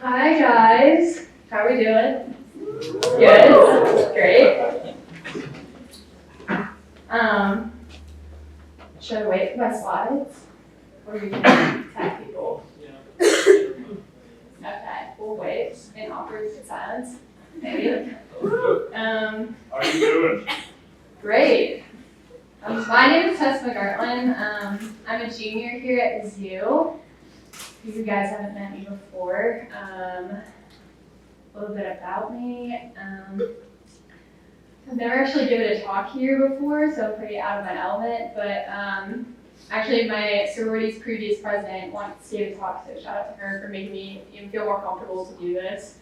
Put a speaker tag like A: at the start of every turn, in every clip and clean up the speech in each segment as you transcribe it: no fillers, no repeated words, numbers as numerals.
A: Hi guys, how are we doing? Good, great. Should I wait for my slides? Or are you gonna tag people? Okay, we'll wait in awkward silence, maybe.
B: How are you doing?
A: Great. My name is Tessa McGartland. I'm a junior here at the zoo. If you guys haven't met me before, a little bit about me. I've never actually given a talk here before, so I'm pretty out of my element, but actually my sorority's previous president wants to give a talk, so shout out to her for making me even feel more comfortable to do this.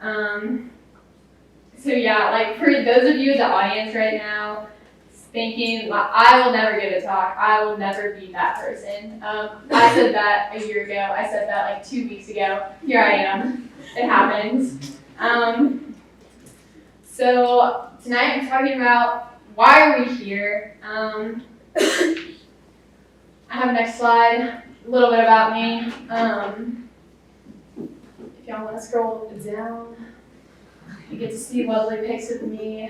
A: So yeah, like for those of you in the audience right now, thinking, I will never give a talk, I will never be that person. I said that a year ago, I said that like 2 weeks ago, here I am, it happens. So tonight I'm talking about why are we here. I have next slide, a little bit about me. If y'all want to scroll down, you get to see lovely pics of me.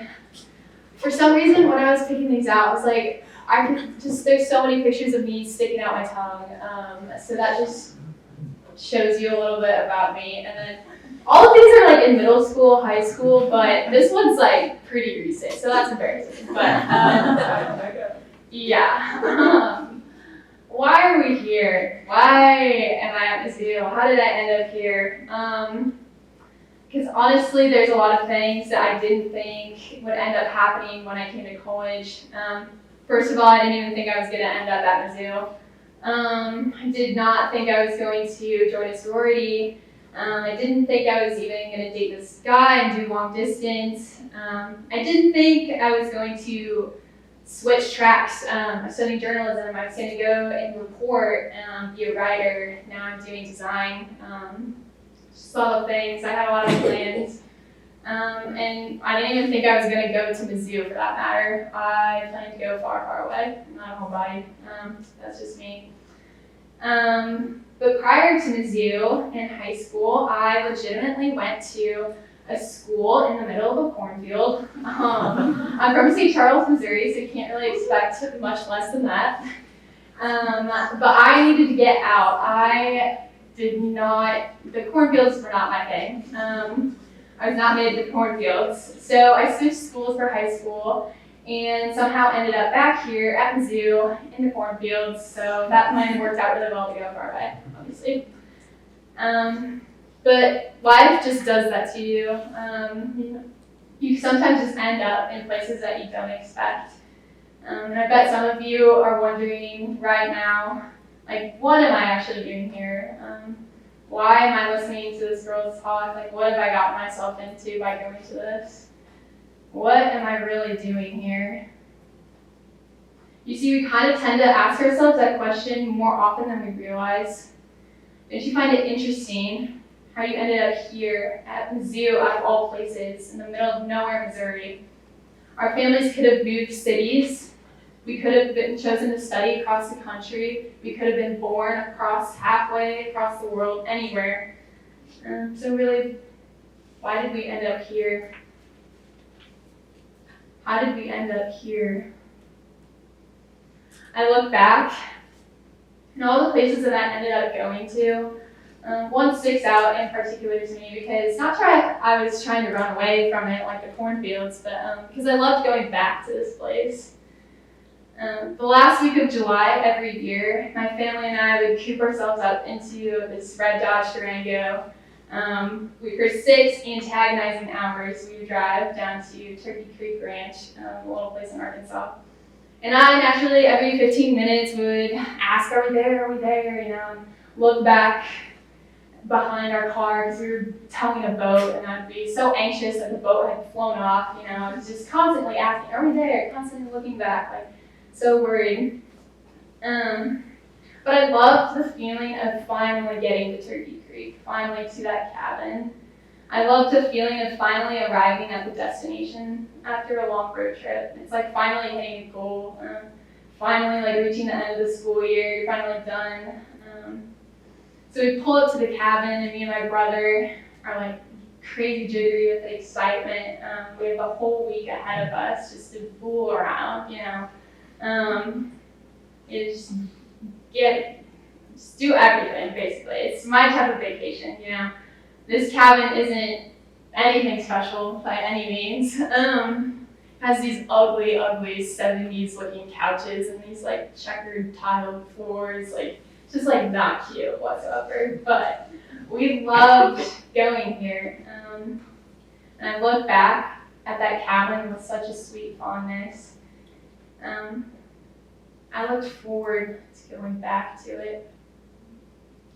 A: For some reason, when I was picking these out, I was like, there's so many pictures of me sticking out my tongue. So that just shows you a little bit about me. And then all of these are like in middle school, high school, but this one's like pretty recent, so that's embarrassing. But yeah. Why are we here? Why am I at the zoo? How did I end up here? Because honestly, there's a lot of things that I didn't think would end up happening when I came to college. First of all, I didn't even think I was going to end up at Mizzou. I did not think I was going to join a sorority. I didn't think I was even going to date this guy and do long distance. I didn't think I was going to switch tracks. I'm studying journalism. I was going to go and report, be a writer. Now I'm doing design. Just all the things. I had a lot of plans. And I didn't even think I was going to go to Mizzou for that matter. I planned to go far, far away. Not a whole body. That's just me. But prior to Mizzou in high school, I legitimately went to a school in the middle of a cornfield. I'm from St. Charles, Missouri, so you can't really expect much less than that. But I needed to get out. The cornfields were not my thing. I was not made for cornfields. So I switched schools for high school and somehow ended up back here at the zoo in the cornfields. So that plan worked out really well to go far away, obviously. But life just does that to you. You sometimes just end up in places that you don't expect. And I bet some of you are wondering right now, like, what am I actually doing here? Why am I listening to this girl's talk? Like, what have I got myself into by going to this? What am I really doing here? You see, we kind of tend to ask ourselves that question more often than we realize. Don't you find it interesting how you ended up here at the zoo, out of all places, in the middle of nowhere, Missouri? Our families could have moved cities. We could have been chosen to study across the country. We could have been born halfway across the world, anywhere. So really, why did we end up here? How did we end up here? I look back, and all the places that I ended up going to, one sticks out in particular to me because not sure I was trying to run away from it like the cornfields, but because I loved going back to this place. The last week of July every year, my family and I would coop ourselves up into this red Dodge Durango. For 6 antagonizing hours, we would drive down to Turkey Creek Ranch, a little place in Arkansas. And I naturally, every 15 minutes, would ask, are we there, and look back behind our car because we were towing a boat, and I'd be so anxious that the boat had flown off, I was just constantly asking, are we there, constantly looking back, like, so worried. But I loved the feeling of finally getting to Turkey Creek, finally to that cabin. I loved the feeling of finally arriving at the destination after a long road trip. It's like finally hitting a goal, finally like reaching the end of the school year, you're finally done. So we pull up to the cabin, and me and my brother are like crazy jittery with excitement. We have a whole week ahead of us just to fool around, Just do everything, basically. It's my type of vacation, This cabin isn't anything special by any means. Has these ugly 70s looking couches and these like checkered tiled floors, just not cute whatsoever. But we loved going here. And I look back at that cabin with such a sweet fondness. I looked forward to going back to it.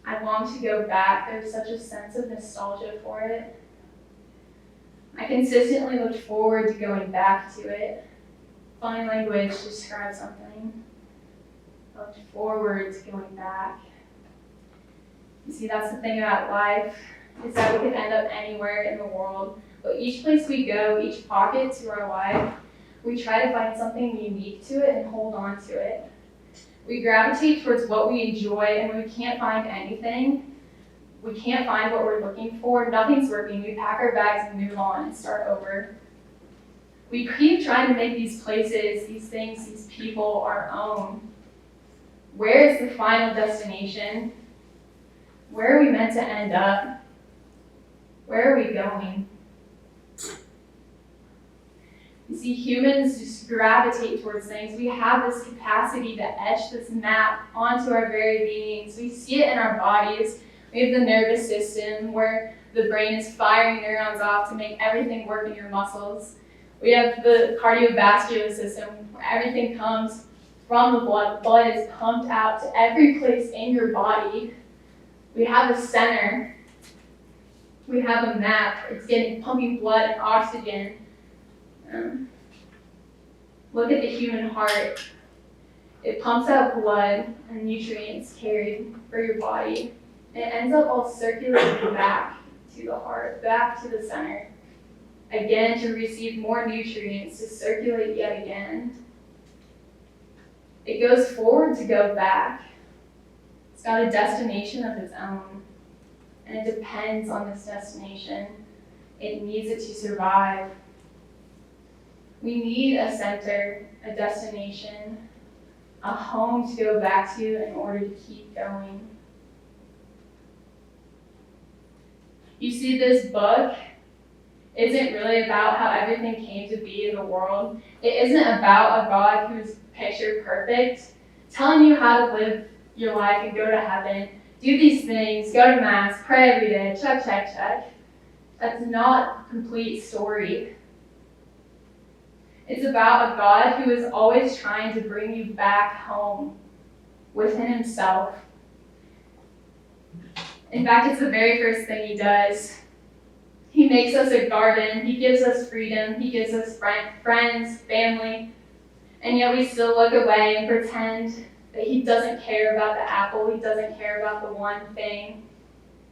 A: I long to go back. There's such a sense of nostalgia for it. I consistently looked forward to going back to it. Funny language describes something. I looked forward to going back. You see, that's the thing about life, is that we could end up anywhere in the world. But each place we go, each pocket to our life, we try to find something unique to it and hold on to it. We gravitate towards what we enjoy, and when we can't find anything, we can't find what we're looking for, nothing's working, we pack our bags and move on and start over. We keep trying to make these places, these things, these people our own. Where is the final destination? Where are we meant to end up? Where are we going? You see, humans just gravitate towards things. We have this capacity to etch this map onto our very beings. We see it in our bodies. We have the nervous system where the brain is firing neurons off to make everything work in your muscles. We have the cardiovascular system where everything comes from the blood. Blood is pumped out to every place in your body. We have a center. We have a map. It's pumping blood and oxygen. Look at the human heart. It pumps out blood and nutrients carried for your body. And it ends up all circulating back to the heart, back to the center. Again, to receive more nutrients, to circulate yet again. It goes forward to go back. It's got a destination of its own. And it depends on this destination. It needs it to survive. We need a center, a destination, a home to go back to in order to keep going. You see, this book isn't really about how everything came to be in the world. It isn't about a God who's picture perfect, telling you how to live your life and go to heaven, do these things, go to mass, pray every day, check, check, check. That's not a complete story. It's about a God who is always trying to bring you back home within himself. In fact, it's the very first thing he does. He makes us a garden. He gives us freedom. He gives us friends, family. And yet we still look away and pretend that he doesn't care about the apple. He doesn't care about the one thing.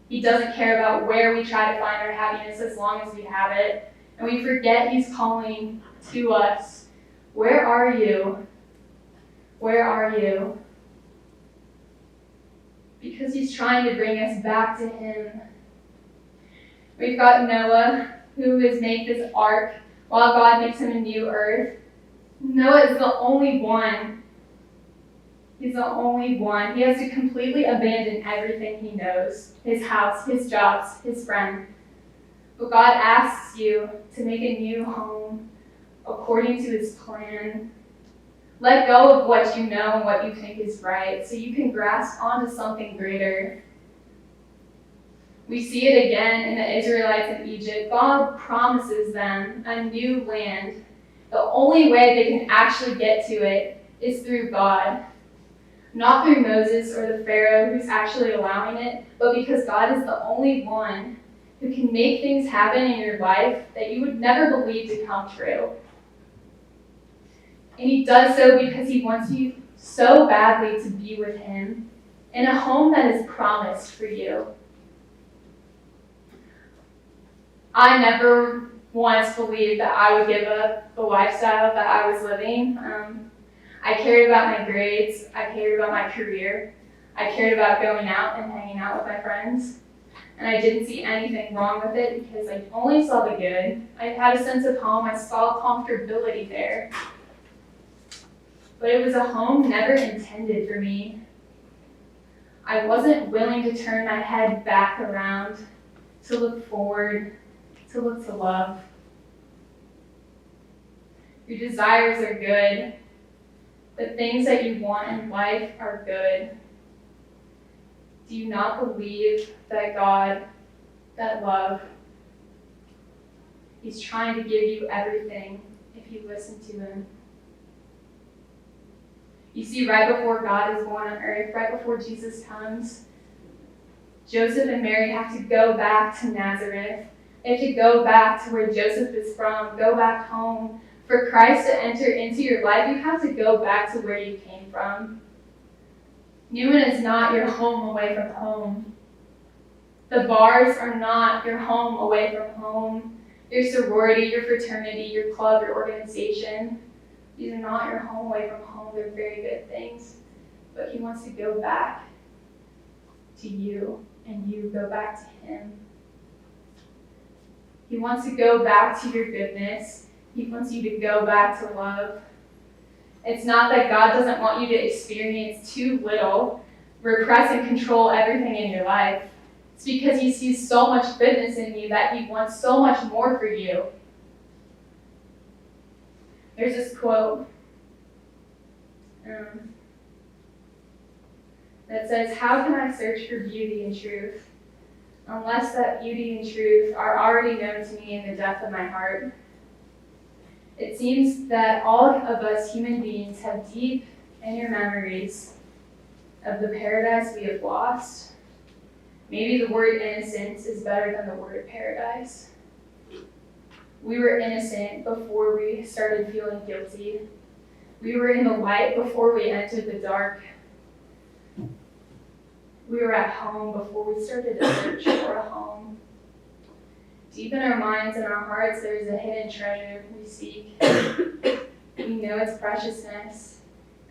A: He doesn't care about where we try to find our happiness as long as we have it. And we forget he's calling to us. Where are you? Where are you? Because he's trying to bring us back to him. We've got Noah, who has made this ark while God makes him a new earth. Noah is the only one. He's the only one. He has to completely abandon everything he knows, his house, his jobs, his friend. But God asks you to make a new home according to his plan. Let go of what you know and what you think is right so you can grasp onto something greater. We see it again in the Israelites in Egypt. God promises them a new land. The only way they can actually get to it is through God. Not through Moses or the Pharaoh who's actually allowing it, but because God is the only one who can make things happen in your life that you would never believe to come true. And he does so because he wants you so badly to be with him in a home that is promised for you. I never once believed that I would give up the lifestyle that I was living. I cared about my grades. I cared about my career. I cared about going out and hanging out with my friends. And I didn't see anything wrong with it because I only saw the good. I had a sense of home. I saw comfortability there. But it was a home never intended for me. I wasn't willing to turn my head back around, to look forward, to look to love. Your desires are good. The things that you want in life are good. Do you not believe that God, that love, He's trying to give you everything if you listen to Him? You see, right before God is born on earth, right before Jesus comes, Joseph and Mary have to go back to Nazareth. They have to go back to where Joseph is from, go back home. For Christ to enter into your life, you have to go back to where you came from. Newman is not your home away from home. The bars are not your home away from home. Your sorority, your fraternity, your club, your organization, these are not your home away from home. They're very good things. But He wants to go back to you, and you go back to Him. He wants to go back to your goodness. He wants you to go back to love. It's not that God doesn't want you to experience too little, repress and control everything in your life. It's because He sees so much goodness in you that He wants so much more for you. There's this quote that says, "How can I search for beauty and truth unless that beauty and truth are already known to me in the depth of my heart?" It seems that all of us human beings have deep inner memories of the paradise we have lost. Maybe the word innocence is better than the word paradise. We were innocent before we started feeling guilty. We were in the light before we entered the dark. We were at home before we started to search for a home. Deep in our minds and our hearts, there is a hidden treasure we seek. We know its preciousness,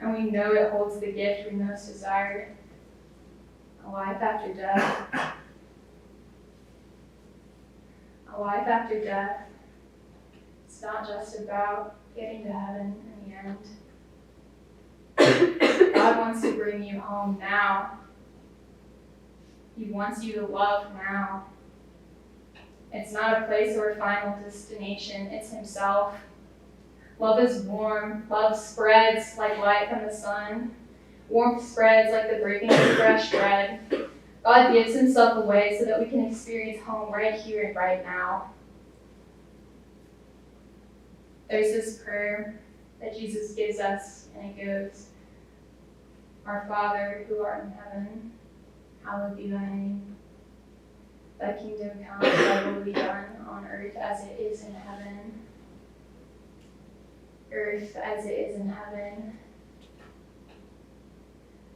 A: and we know it holds the gift we most desire: a life after death. A life after death. It's not just about getting to heaven in the end. God wants to bring you home now. He wants you to love now. It's not a place or a final destination. It's Himself. Love is warm. Love spreads like light from the sun. Warmth spreads like the breaking of fresh bread. God gives Himself away so that we can experience home right here and right now. There's this prayer that Jesus gives us, and it goes, "Our Father, who art in heaven, hallowed be thy name. Thy kingdom come, thy will be done on earth as it is in heaven." Earth as it is in heaven.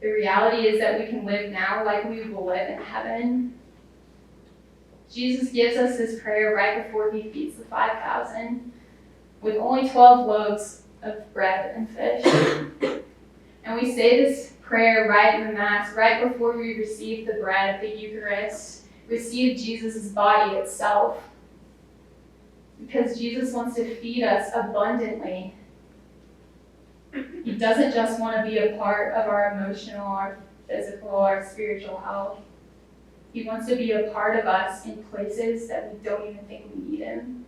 A: The reality is that we can live now like we will live in heaven. Jesus gives us this prayer right before He feeds the 5,000 with only 12 loaves of bread and fish. And we say this prayer right in the Mass, right before we receive the bread, the Eucharist, receive Jesus' body itself. Because Jesus wants to feed us abundantly. He doesn't just want to be a part of our emotional, our physical, our spiritual health. He wants to be a part of us in places that we don't even think we need Him.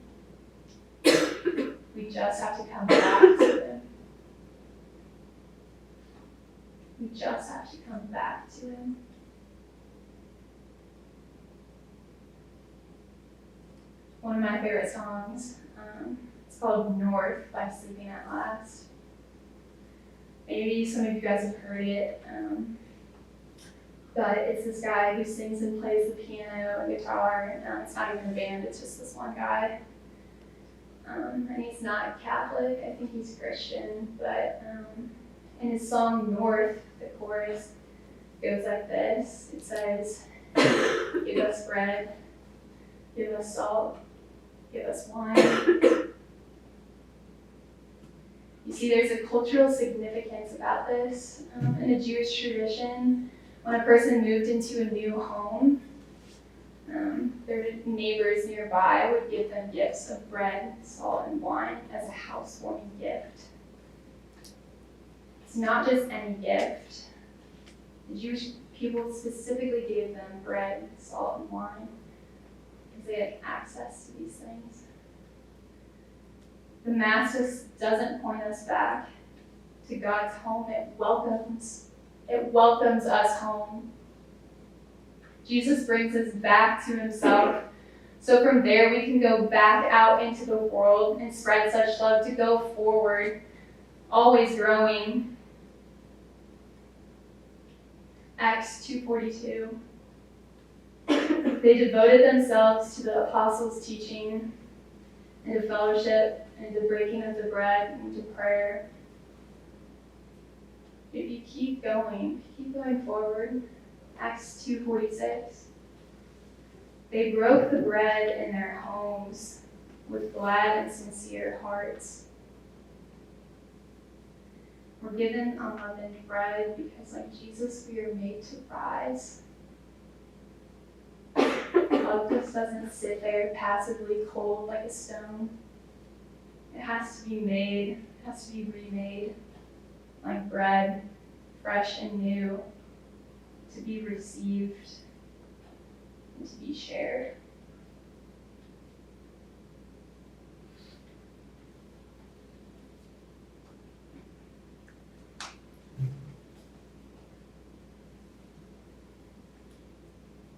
A: We just have to come back to Him. We just have to come back to Him. One of my favorite songs, it's called North by Sleeping at Last. Maybe some of you guys have heard it, but it's this guy who sings and plays the piano and guitar. It's not even a band, it's just this one guy. And he's not Catholic, I think he's Christian, but in his song North, the chorus goes like this. It says, "Give us bread, give us salt, give us wine." You see, there's a cultural significance about this. In the Jewish tradition, When a person moved into a new home, their neighbors nearby would give them gifts of bread, salt, and wine as a housewarming gift. It's not just any gift. The Jewish people specifically gave them bread, salt, and wine because they had access to these things. The Mass just doesn't point us back to God's home. It welcomes us home. Jesus brings us back to himself. So from there we can go back out into the world and spread such love to go forward, always growing. Acts 2:42. They devoted themselves to the apostles' teaching and to fellowship and to breaking of the bread and to prayer. If you keep going forward, Acts 2:46. They broke the bread in their homes with glad and sincere hearts. We're given unleavened bread because, like Jesus, we are made to rise. Love just doesn't sit there passively cold like a stone. It has to be made, it has to be remade like bread, fresh and new, to be received and to be shared.